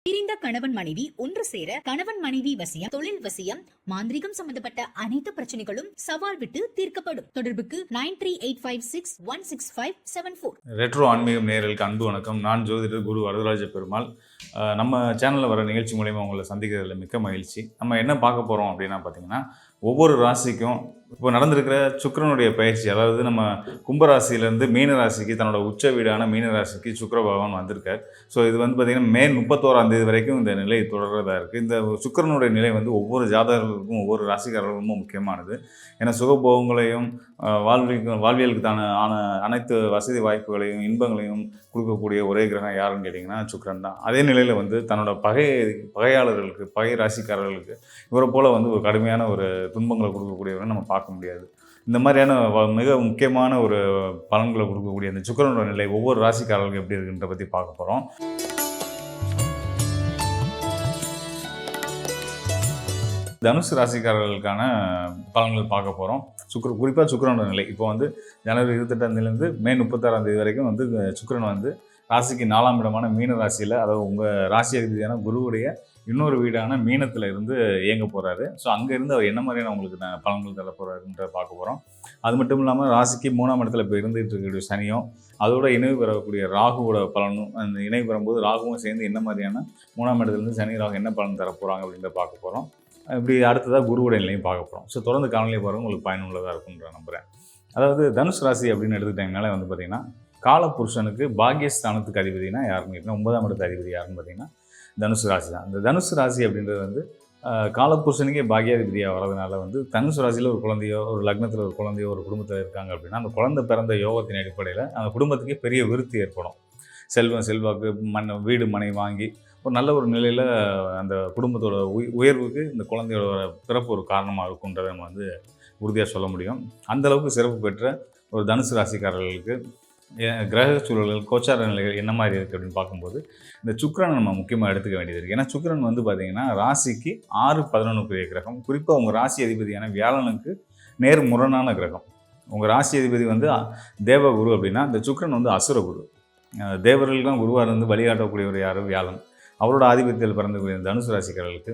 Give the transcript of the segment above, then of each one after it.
பிரிந்த கணவன் மனைவி ஒன்று சேர கணவன் மனைவி வசியம், தொழில் வசியம், மாந்திரிகம் சம்பந்தப்பட்ட அனைத்து பிரச்சனைகளும் சவால் விட்டு தீர்க்கப்படும். தொடர்புக்கு 9385616574. ரெட்ரோ ஆன்மீகம் நேயர்களுக்கு அன்பு வணக்கம். நான் ஜோதிடர் குரு வரதராஜ பெருமாள். நம்ம சேனலில் வர நிகழ்ச்சி மூலயமா உங்களை சந்திக்கிறதுல மிக்க மகிழ்ச்சி. நம்ம என்ன பார்க்க போகிறோம் அப்படின்னா பார்த்தீங்கன்னா, ஒவ்வொரு ராசிக்கும் இப்போ நடந்திருக்கிற சுக்கிரனுடைய பயிற்சி, அதாவது நம்ம கும்பராசியிலேருந்து மீன ராசிக்கு தன்னோட உச்ச வீடான மீன ராசிக்கு சுக்கிர பகவான் வந்திருக்கார். ஸோ இது வந்து பார்த்திங்கன்னா மே 31 வரைக்கும் இந்த நிலை தொடர்றதா இருக்குது. இந்த சுக்கிரனுடைய நிலை வந்து ஒவ்வொரு ஜாதகர்களுக்கும் ஒவ்வொரு ராசிக்காரர்களுக்கும் முக்கியமானது. ஏன்னா சுகபோகங்களையும் வாழ்வியலுக்கு ஆன அனைத்து வசதி வாய்ப்புகளையும் இன்பங்களையும் கொடுக்கக்கூடிய ஒரே கிரகம் யாருன்னு கேட்டிங்கன்னா சுக்கிரன் தான். அதே நிலையில் வந்து தன்னோட பகையாளர்களுக்கு பகை ராசிக்காரர்களுக்கு இவரை போல் வந்து ஒரு கடுமையான ஒரு துன்பங்களை கொடுக்கக்கூடியவரை நம்ம பார்க்க முடியாது. இந்த மாதிரியான மிக முக்கியமான ஒரு பலன்களை கொடுக்கக்கூடிய அந்த சுக்கிரனோட நிலை ஒவ்வொரு ராசிக்காரர்களுக்கு எப்படி இருக்குன்ற பற்றி பார்க்க போகிறோம். தனுசு ராசிக்காரர்களுக்கான பலன்கள் பார்க்க போகிறோம். குறிப்பாக சுக்கிரனோட நிலை இப்போ வந்து ஜனவரி 28 மே 36 வரைக்கும் வந்து சுக்கிரன் வந்து ராசிக்கு 4ஆம் இடமான மீன ராசியில், அதாவது உங்கள் ராசி அதிபதியான குருவுடைய இன்னொரு வீடான மீனத்தில் இருந்து இயங்க போகிறாரு. ஸோ அங்கேருந்து அவர் என்ன மாதிரியான உங்களுக்கு பலன்கள் தர போகிறாருன்ற பார்க்க போகிறோம். அது மட்டும் இல்லாமல் ராசிக்கு 3ஆம் இடத்துல இப்போ இருந்துகிட்டு இருக்கக்கூடிய சனியும் அதோட இணைவு பெறக்கூடிய ராகுவோட பலனும், அந்த இணைவு பெறும்போது ராகுவும் சேர்ந்து என்ன மாதிரியான 3ஆம் இடத்துலேருந்து சனி ராகு என்ன பலன் தர போகிறாங்க அப்படின்றத பார்க்க போகிறோம். இப்படி அடுத்ததாக குருவுடைய நிலையும் பார்க்க போகிறோம். ஸோ தொடர்ந்து காணொலியை பாருங்கள், உங்களுக்கு பயனுள்ளதாக இருக்குன்ற நம்புகிறேன். அதாவது தனுசு ராசி அப்படின்னு எடுத்துக்கிட்டீங்கனாலே வந்து பார்த்திங்கன்னா, காலபுருஷனுக்கு பாக்கியஸ்தானத்துக்கு அதிபதினா யாருன்னு கேட்டிங்கன்னா 9ஆம் இடத்து அதிபதி யாருன்னு பார்த்தீங்கன்னா தனுசு ராசி தான். இந்த தனுசு ராசி அப்படின்றது வந்து காலபுருஷனுக்கே பாக்கியாதிபதியாக வரதுனால வந்து தனுசு ராசியில் ஒரு குழந்தையோ, ஒரு லக்னத்தில் ஒரு குழந்தையோ, ஒரு குடும்பத்தில் இருக்காங்க அப்படின்னா அந்த குழந்தை பிறந்த யோகத்தின் அடிப்படையில் அந்த குடும்பத்துக்கே பெரிய விருத்தி ஏற்படும். செல்வாக்கு வீடு மனை வாங்கி ஒரு நல்ல ஒரு நிலையில் அந்த குடும்பத்தோட உயர்வுக்கு இந்த குழந்தையோட பிறப்பு ஒரு காரணமாக இருக்குன்றதை நம்ம வந்து உறுதியாக சொல்ல முடியும். அந்தளவுக்கு சிறப்பு பெற்ற ஒரு தனுசு ராசிக்காரர்களுக்கு கிரக சூழல்கள், கோச்சார நிலைகள் என்ன மாதிரி இருக்குது அப்படின்னு பார்க்கும்போது இந்த சுக்கிரனை நம்ம முக்கியமாக எடுத்துக்க வேண்டியது இருக்குது. ஏன்னா சுக்கிரன் வந்து பார்த்திங்கன்னா ராசிக்கு 6-11 கிரகம். குறிப்பாக உங்கள் ராசி அதிபதியான வியாழனுக்கு நேர் முரணான கிரகம். உங்கள் ராசி அதிபதி வந்து தேவகுரு அப்படின்னா இந்த சுக்கிரன் வந்து அசுரகுரு. தேவர்களுக்கெல்லாம் குருவாக இருந்து வழிகாட்டக்கூடியவர் யார்? வியாழன். அவரோட ஆதிபத்தியத்தில் பிறந்தக்கூடிய தனுசு ராசிக்காரர்களுக்கு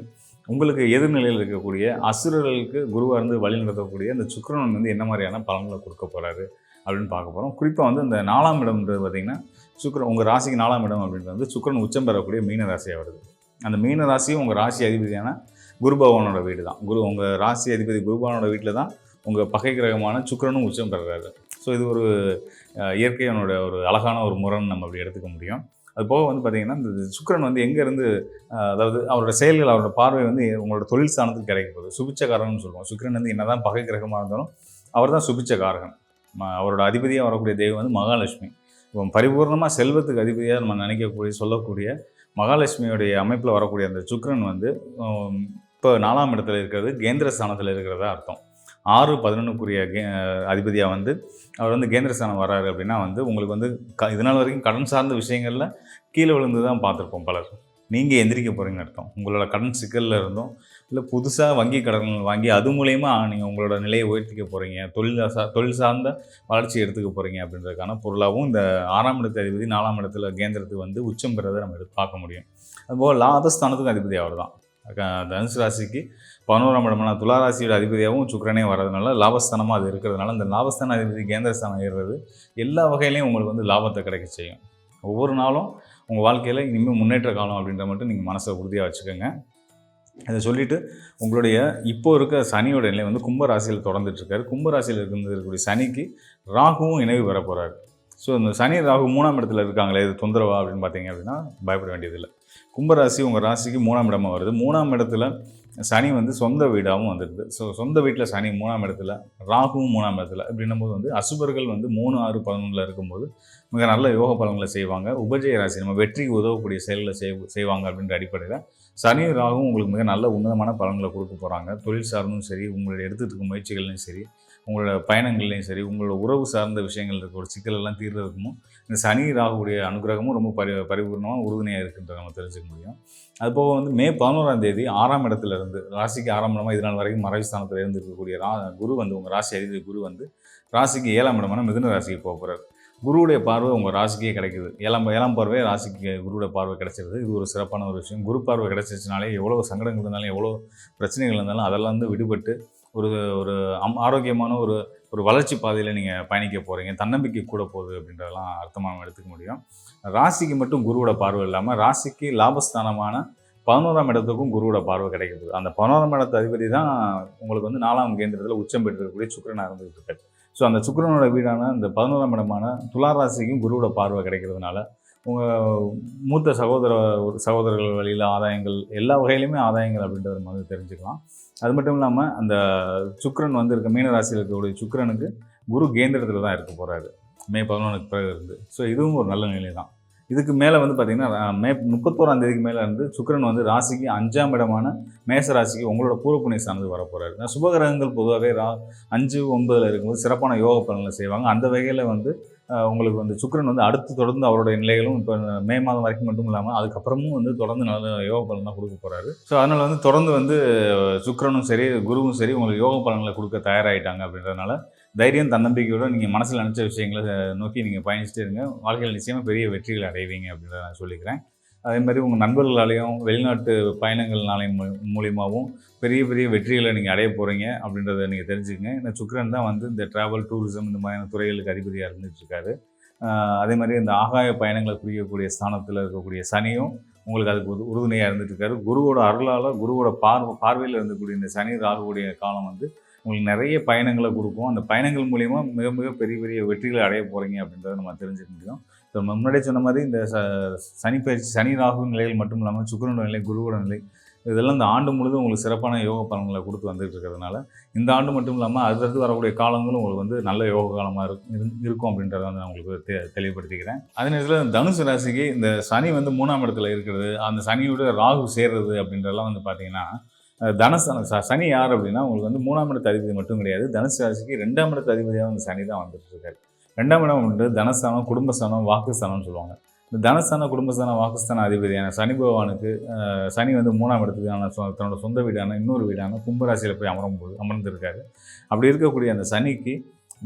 உங்களுக்கு எதிர்நிலையில் இருக்கக்கூடிய அசுரர்களுக்கு குருவாக இருந்து வழி நடத்தக்கூடிய இந்த சுக்கிரன் வந்து என்ன மாதிரியான பலன்களை கொடுக்க போகிறாரு அப்படின்னு பார்க்க போகிறோம். குறிப்பாக வந்து இந்த 4ஆம் இடம்ன்றது பார்த்திங்கன்னா சுக்கிரன் உங்கள் ராசிக்கு 4ஆம் இடம் அப்படின்றது வந்து சுக்கிரன் உச்சம் பெறக்கூடிய மீன ராசியாக வருது. அந்த மீன ராசியும் உங்கள் ராசி அதிபதியான குரு பகவானோட வீடு தான். உங்கள் ராசி அதிபதி குரு பகவானோட வீட்டில் தான் உங்கள் பகை கிரகமான சுக்கிரனும் உச்சம் பெறுறாரு. ஸோ இது ஒரு இயற்கையோட ஒரு அழகான ஒரு முரண் நம்ம அப்படி எடுத்துக்க முடியும். அது போக வந்து பார்த்திங்கன்னா இந்த சுக்கிரன் வந்து எங்கேருந்து, அதாவது அவரோட செயல்கள், அவரோட பார்வை வந்து உங்களோட தொழில் ஸ்தானத்துக்கு கிடைக்க போகுது. சுபிச்சகாரகம்னு சொல்லுவோம். சுக்கிரன் வந்து என்ன தான் பகை கிரகமாக இருந்தாலும் அவர் தான் சுபிச்சகாரகன். அவரோட அதிபதியாக வரக்கூடிய தெய்வம் வந்து மகாலட்சுமி. இப்போ பரிபூர்ணமாக செல்வத்துக்கு அதிபதியாக நம்ம சொல்லக்கூடிய மகாலட்சுமியோடைய அமைப்பில் வரக்கூடிய அந்த சுக்கிரன் வந்து இப்போ 4ஆம் இடத்துல இருக்கிறது கேந்திர ஸ்தானத்தில் இருக்கிறதா அர்த்தம். 6-11 அதிபதியாக வந்து அவர் வந்து கேந்திரஸ்தானம் வர்றாரு அப்படின்னா வந்து உங்களுக்கு வந்து இதனால் வரைக்கும் கடன் சார்ந்த விஷயங்களில் கீழே விழுந்து தான் பார்த்துருப்போம் பலர். நீங்கள் எந்திரிக்க போகிறீங்கன்னு அர்த்தம். உங்களோட கடன் சிக்கலில் இருந்தும் இல்லை புதுசாக வங்கி கடன்கள் வாங்கி அது மூலயமா நீங்கள் உங்களோட நிலையை உயர்த்திக்க போகிறீங்க, தொழில் சார்ந்த வளர்ச்சி எடுத்துக்க போகிறீங்க அப்படின்றதுக்கான பொருளாகவும் இந்த 6ஆம் இடத்து அதிபதி 4ஆம் இடத்துல கேந்திரத்துக்கு வந்து உச்சம் பெறதை நம்ம எடுத்து பார்க்க முடியும். அதுபோல் லாபஸ்தானத்துக்கு அதிபதி அவர் தான். தனுசு ராசிக்கு 11ஆம் இடமான துலா ராசியோட அதிபதியாகவும் சுக்கிரனே வர்றதுனால லாபஸ்தானமாக அது இருக்கிறதுனால அந்த லாபஸ்தான அதிபதி கேந்திரஸ்தானம் ஏறுறது எல்லா வகையிலையும் உங்களுக்கு வந்து லாபத்தை கிடைக்க செய்யும். ஒவ்வொரு நாளும் உங்கள் வாழ்க்கையில் இனிமேல் முன்னேற்ற காலம் அப்படின்ற மட்டும் நீங்கள் மனசை உறுதியாக வச்சுக்கோங்க. அதை சொல்லிவிட்டு உங்களுடைய இப்போ இருக்க சனியோட நிலை வந்து கும்பராசியில் தொடர்ந்துட்டுருக்காரு. கும்பராசியில் இருக்கக்கூடிய சனிக்கு ராகுவும் இணைவு பெற போகிறாரு. ஸோ இந்த சனி ராகு 3ஆம் இடத்துல இருக்காங்களே, இது தொந்தரவா அப்படின்னு பார்த்தீங்க அப்படின்னா பயப்பட வேண்டியதில்லை. கும்பராசி உங்கள் ராசிக்கு 3ஆம் இடமாக வருது. 3ஆம் இடத்துல சனி வந்து சொந்த வீடாகவும் வந்துடுது. ஸோ சொந்த வீட்டில் சனி 3ஆம் இடத்துல, ராகுவும் 3ஆம் இடத்துல அப்படின்னும் போது வந்து அசுபர்கள் வந்து 3-6-11 இருக்கும்போது மிக நல்ல யோக பலன்களை செய்வாங்க. உபஜய ராசி நம்ம வெற்றிக்கு உதவக்கூடிய செயல்களை செய்வாங்க அப்படின்ற அடிப்படையில் சனி ராகுவும் உங்களுக்கு மிக நல்ல உன்னதமான பலன்களை கொடுக்க போகிறாங்க. தொழில் சார்ந்தும் சரி, உங்களுடைய எடுத்துகிட்டு இருக்க முயற்சிகள்லையும் சரி, உங்களோட பயணங்கள்லையும் சரி, உங்களோட உறவு சார்ந்த விஷயங்கள் இருக்க ஒரு சிக்கலெல்லாம் தீர்றதுக்கும் இந்த சனி ராகுடைய அனுகிரகமும் ரொம்ப பரிபூர்ணமாக உறுதுணையாக இருக்குன்றதை நம்ம தெரிஞ்சுக்க முடியும். அதுபோக வந்து மே 11 6ஆம் இடத்துல இருந்து ராசிக்கு 6ஆம் இடமாக இதனால் வரைக்கும் மறைவு ஸ்தானத்தில் இருந்து இருக்கக்கூடிய குரு வந்து உங்கள் ராசி அதிபதி குரு வந்து ராசிக்கு 7ஆம் இடமான மிதுன ராசிக்கு போக போகிறார். குருவுடைய பார்வை உங்கள் ராசிக்கே கிடைக்குது. ஏழாம் பார்வை ராசிக்கு குருவுடைய பார்வை கிடைச்சிருது. இது ஒரு சிறப்பான ஒரு விஷயம். குரு பார்வை கிடைச்சிச்சுனாலே எவ்வளோ சங்கடங்கள் இருந்தாலும், எவ்வளோ பிரச்சனைகள் இருந்தாலும் அதெல்லாம் வந்து விடுபட்டு ஒரு ஒரு ஆரோக்கியமான ஒரு ஒரு வளர்ச்சி பாதையில் நீங்கள் பயணிக்க போகிறீங்க. தன்னம்பிக்கை கூட போகுது அப்படின்றதெல்லாம் அர்த்தமாக நம்ம எடுத்துக்க முடியும். ராசிக்கு மட்டும் குருவோட பார்வை இல்லாமல் ராசிக்கு லாபஸ்தானமான 11ஆம் இடத்துக்கும் குருவோட பார்வை கிடைக்குது. அந்த 11ஆம் இடத்து அதிபதி தான் உங்களுக்கு வந்து 4ஆம் கேந்திரத்தில் உச்சம் பெற்றிருக்கக்கூடிய சுக்கிரனாக இருந்துகிட்டு இருக்காரு. ஸோ அந்த சுக்கிரனோட வீடான இந்த 11ஆம் இடமான துலா ராசிக்கும் குருவோட பார்வை கிடைக்கிறதுனால உங்கள் மூத்த சகோதரர்கள் வழியில் ஆதாயங்கள், எல்லா வகையிலுமே ஆதாயங்கள் அப்படின்றத நம்ம வந்து தெரிஞ்சுக்கலாம். அது மட்டும் இல்லாமல் அந்த சுக்கிரன் வந்து இருக்க மீன ராசியில் இருக்கக்கூடிய சுக்கிரனுக்கு குரு கேந்திரத்தில் தான் இருக்க போகிறாரு மே 11க்கு பிறகு இருந்து. ஸோ இதுவும் ஒரு நல்ல நிலை தான். இதுக்கு மேலே வந்து பார்த்திங்கன்னா மே 31ஆம் தேதிக்கு மேலே இருந்து சுக்கிரன் வந்து ராசிக்கு 5ஆம் இடமான மேச ராசிக்கு உங்களோட பூர்வ புண்ணிய சார்ந்து வரப்போகிறாரு. சுபகிரகங்கள் பொதுவாகவே 5, 9 இருக்கும்போது சிறப்பான யோக பலன்களை செய்வாங்க. அந்த வகையில் வந்து உங்களுக்கு வந்து சுக்கிரன் வந்து அடுத்து தொடர்ந்து அவருடைய நிலைகளும் இப்போ மே மாதம் வரைக்கும் மட்டும் இல்லாமல் அதுக்கப்புறமும் வந்து தொடர்ந்து நல்ல யோக பலன் தான் கொடுக்க போகிறாரு. ஸோ அதனால் வந்து தொடர்ந்து வந்து சுக்கிரனும் சரி குருவும் சரி உங்களுக்கு யோக பலன்களை கொடுக்க தயாராகிட்டாங்க. அப்படின்றதுனால தைரியம் தன்னம்பிக்கையோடு நீங்கள் மனசில் நினச்ச விஷயங்களை நோக்கி நீங்கள் பயணிச்சுட்டே இருங்க. வாழ்க்கையில் நிச்சயமாக பெரிய வெற்றிகளை அடைவீங்க அப்படின்றத நான் சொல்லிக்கிறேன். அதே மாதிரி உங்கள் நண்பர்களாலேயும் வெளிநாட்டு பயணங்கள்னாலையும் மூலியமாகவும் பெரிய பெரிய வெற்றிகளை நீங்கள் அடைய போகிறீங்க அப்படின்றத நீங்கள் தெரிஞ்சுக்கங்க. இந்த சுக்கிரன் தான் வந்து இந்த ட்ராவல், டூரிசம் இந்த மாதிரியான துறைகளுக்கு அதிபதியாக இருந்துகிட்ருக்காரு. அதே மாதிரி இந்த ஆகாய பயணங்களை குறிக்கக்கூடிய ஸ்தானத்தில் இருக்கக்கூடிய சனியும் உங்களுக்கு அதுக்கு உறுதுணையாக இருந்துகிட்ருக்காரு. குருவோட அருளால், குருவோட பார்வையில் இருந்தக்கூடிய இந்த சனி ராகுடைய காலம் வந்து உங்களுக்கு நிறைய பயணங்களை கொடுக்கும். அந்த பயணங்கள் மூலிமா மிக மிக பெரிய பெரிய வெற்றிகளை அடைய போகிறீங்க அப்படின்றத நம்ம தெரிஞ்சுக்க முடியும். ஸோ நம்ம முன்னாடியே சொன்ன மாதிரி இந்த சனி பயிற்சி, சனி ராகு நிலைகள் மட்டும் இல்லாமல் சுக்கிரனோட நிலை, குருவோட நிலை, இதெல்லாம் இந்த ஆண்டு முழுதும் உங்களுக்கு சிறப்பான யோக பலன்களை கொடுத்து வந்துட்டு இருக்கிறதுனால இந்த ஆண்டு மட்டும் இல்லாமல் அடுத்தடுத்து வரக்கூடிய காலங்களும் உங்களுக்கு வந்து நல்ல யோக காலமாக இருக்கும் அப்படின்றத வந்து நான் உங்களுக்கு தெளிவுபடுத்திக்கிறேன். அதே நேரத்தில் தனுசு ராசிக்கு இந்த சனி வந்து 3ஆம் இடத்துல இருக்கிறது, அந்த சனியோட ராகு சேர்றது அப்படின்றதெல்லாம் வந்து பார்த்தீங்கன்னா சனி யார் அப்படின்னா உங்களுக்கு வந்து 3ஆம் இடத்து அதிபதி மட்டும் கிடையாது. தனுசு ராசிக்கு 2ஆம் இடத்து அதிபதியாக வந்து சனி தான் வந்துட்டு இருக்காரு. 2ஆம் இடம் வந்து தனஸ்தானம், குடும்பஸ்தானம், வாக்குஸ்தானம்னு சொல்லுவாங்க. இந்த தனஸ்தான, குடும்பஸ்தான, வாக்குஸ்தான அதிபதியான சனி பகவானுக்கு சனி வந்து 3ஆம் இடத்துக்கான தன்னோட சொந்த வீடான இன்னொரு வீடான கும்பராசியில் போய் அமர்ந்திருக்காரு. அப்படி இருக்கக்கூடிய அந்த சனிக்கு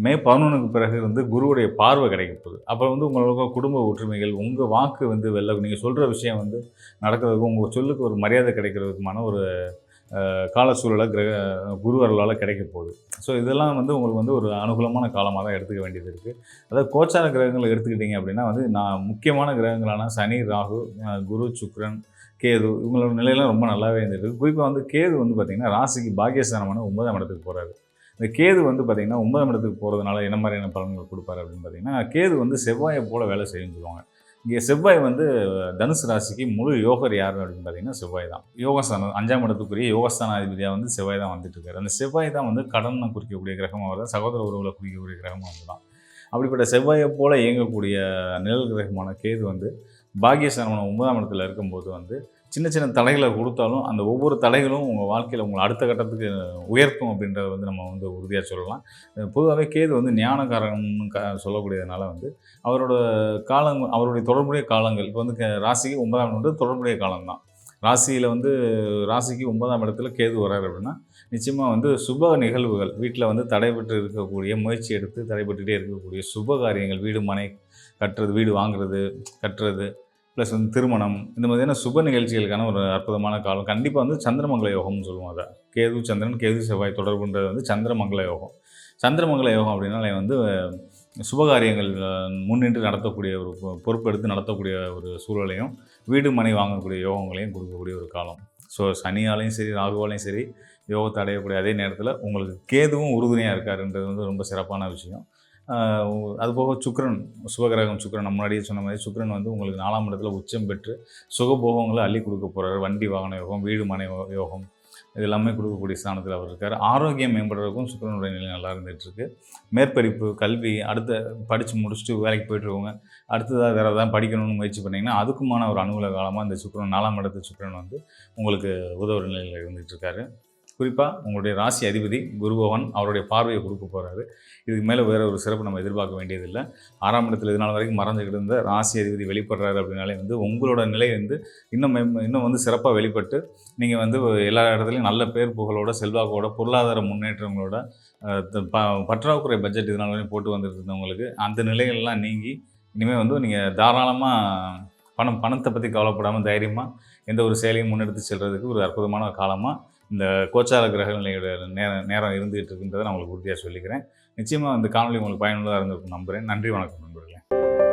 மே 11க்கு பிறகு வந்து குருவுடைய பார்வை கிடைக்க போகுது. அப்போ வந்து உங்களுக்கு குடும்ப ஒற்றுமைகள், உங்கள் வாக்கு வந்து நீங்கள் சொல்கிற விஷயம் வந்து நடக்கிறதுக்கு, உங்கள் சொல்லுக்கு ஒரு மரியாதை கிடைக்கிறதுக்குமான ஒரு கால சூழலை குரு அருளால் கிடைக்க போகுது. ஸோ இதெல்லாம் வந்து உங்களுக்கு வந்து ஒரு அனுகூலமான காலமாக தான் எடுத்துக்க வேண்டியது இருக்குது. அதாவது கோச்சார கிரகங்களை எடுத்துக்கிட்டிங்க அப்படின்னா வந்து முக்கியமான கிரகங்களான சனி, ராகு, குரு, சுக்கிரன், கேது இவங்களோட நிலையெல்லாம் ரொம்ப நல்லாவே இருந்துருக்கு. குறிப்பாக வந்து கேது வந்து பார்த்திங்கன்னா ராசிக்கு பாக்கியஸ்தானமான 9ஆம் இடத்துக்கு போகிறாரு. இந்த கேது வந்து பார்த்திங்கன்னா 9ஆம் இடத்துக்கு போகிறதுனால என்ன மாதிரியான பலன்கள் கொடுப்பாரு அப்படின்னு பார்த்திங்கன்னா, கேது வந்து செவ்வாயை போல் வேலை செய்யுன்னு சொல்லுவாங்க. இங்கே செவ்வாய் வந்து தனுசு ராசிக்கு முழு யோகர் யார் அப்படின்னு பார்த்தீங்கன்னா செவ்வாய் தான். யோகஸ்தானம் 5ஆம் இடத்துக்குரிய யோகஸ்தான அதிபதியாக வந்து செவ்வாய் தான் வந்துட்டு இருக்காரு. அந்த செவ்வாய் தான் வந்து கடனை குறிக்கக்கூடிய கிரகமாக வருது, சகோதர உறவுகளை குறிக்கக்கூடிய கிரகமாக வந்து தான். அப்படிப்பட்ட செவ்வாயை போல் இயங்கக்கூடிய நிழல் கிரகமான கேது வந்து பாக்கியஸ்தானமான 9ஆம் இடத்துல இருக்கும்போது வந்து சின்ன சின்ன தடைகளை கொடுத்தாலும் அந்த ஒவ்வொரு தடைகளும் உங்கள் வாழ்க்கையில் உங்களை அடுத்த கட்டத்துக்கு உயர்த்தும் அப்படின்றத வந்து நம்ம வந்து உறுதியாக சொல்லலாம். பொதுவாகவே கேது வந்து ஞானகாரன்னு சொல்லக்கூடியதுனால வந்து அவரோட காலங்கள், அவருடைய தொடர்புடைய காலங்கள் இப்போ வந்து ராசிக்கு 9ஆம் இடம் தொடர்புடைய காலம்தான். ராசியில் வந்து ராசிக்கு 9ஆம் இடத்துல கேது வர்றாரு அப்படின்னா நிச்சயமாக வந்து சுப நிகழ்வுகள், வீட்டில் வந்து தடைபட்டு இருக்கக்கூடிய, முயற்சி எடுத்து தடைபட்டுகிட்டே இருக்கக்கூடிய சுப காரியங்கள், வீடு மனை கட்டுறது, வீடு வாங்குறது, கட்டுறது, ப்ளஸ் வந்து திருமணம், இந்த மாதிரியான சுப நிகழ்ச்சிகளுக்கான ஒரு அற்புதமான காலம். கண்டிப்பாக வந்து சந்திரமங்கல யோகம்னு சொல்லுவோம். அதை கேது சந்திரன், கேது செவ்வாய் தொடர்புன்றது வந்து சந்திரமங்கல யோகம். சந்திரமங்கல யோகம் அப்படின்னாலே வந்து சுபகாரியங்கள் முன்னின்று நடத்தக்கூடிய ஒரு பொறுப்பெடுத்து நடத்தக்கூடிய ஒரு சூழலையும், வீடு மனை வாங்கக்கூடிய யோகங்களையும் கொடுக்கக்கூடிய ஒரு காலம். ஸோ சனியாலையும் சரி, ராகுவாலையும் சரி யோகத்தை அடையக்கூடிய அதே நேரத்தில் உங்களுக்கு கேதுவும் உறுதுணையாக இருக்காருன்றது வந்து ரொம்ப சிறப்பான விஷயம். அதுபோக சுக்கிரன், சுபகிரகம் சுக்கிரன், நம்ம முன்னாடியே சொன்ன மாதிரி சுக்கிரன் வந்து உங்களுக்கு 4ஆம் இடத்துல உச்சம் பெற்று சுகபோகங்களை அள்ளி கொடுக்க போகிறாரு. வண்டி வாகன யோகம், வீடு மனை யோகம், இது எல்லாமே கொடுக்கக்கூடிய ஸ்தானத்தில் அவர் இருக்கார். ஆரோக்கியம் மேம்படுறதுக்கும் சுக்கிரனுடைய நிலை நல்லா இருந்துகிட்ருக்கு. மேற்படிப்பு, கல்வி, அடுத்த படித்து முடிச்சுட்டு வேலைக்கு போய்ட்டுருக்கவங்க அடுத்ததாக வேறு எதாவது படிக்கணும்னு முயற்சி பண்ணிங்கன்னா அதுக்குமான ஒரு அனுகூல காலமாக இந்த சுக்கிரன் 4ஆம் இடத்து சுக்கிரன் வந்து உங்களுக்கு உதவுற நிலையில் இருந்துகிட்ருக்காரு. குறிப்பாக உங்களுடைய ராசி அதிபதி குரு பகவான் அவருடைய பார்வையை கொடுக்க போகிறாரு. இதுக்கு மேலே வேறு ஒரு சிறப்பு நம்ம எதிர்பார்க்க வேண்டியதில்லை. 6ஆம் இடத்துல இது நாள் வரைக்கும் மறைஞ்சிக்கிட்டு இருந்த ராசி அதிபதி வெளிப்படுறாரு அப்படின்னாலே வந்து உங்களோட நிலை வந்து இன்னும் வந்து சிறப்பாக வெளிப்பட்டு நீங்கள் வந்து எல்லா இடத்துலையும் நல்ல பேர் புகழோட, செல்வாக்கோட, பொருளாதார முன்னேற்றங்களோட, பற்றாக்குறை பட்ஜெட் இதனால வரையும் போட்டு வந்துட்டு இருந்தவங்களுக்கு அந்த நிலைகள்லாம் நீங்கி இனிமேல் வந்து நீங்கள் தாராளமாக பணத்தை பற்றி கவலைப்படாமல் தைரியமாக எந்த ஒரு செயலையும் முன்னெடுத்து செல்றதுக்கு ஒரு அற்புதமான காலமாக இந்த கோச்சார கிரக நிலையோட நேரம் இருந்துகிட்டு இருக்குன்றதை நான் உங்களுக்கு உறுதியாக சொல்லிக்கிறேன். நிச்சயமாக இந்த காணொலி உங்களுக்கு பயனுள்ளதாக இருந்திருக்கும் நம்புகிறேன். நன்றி, வணக்கம் நண்பர்களே.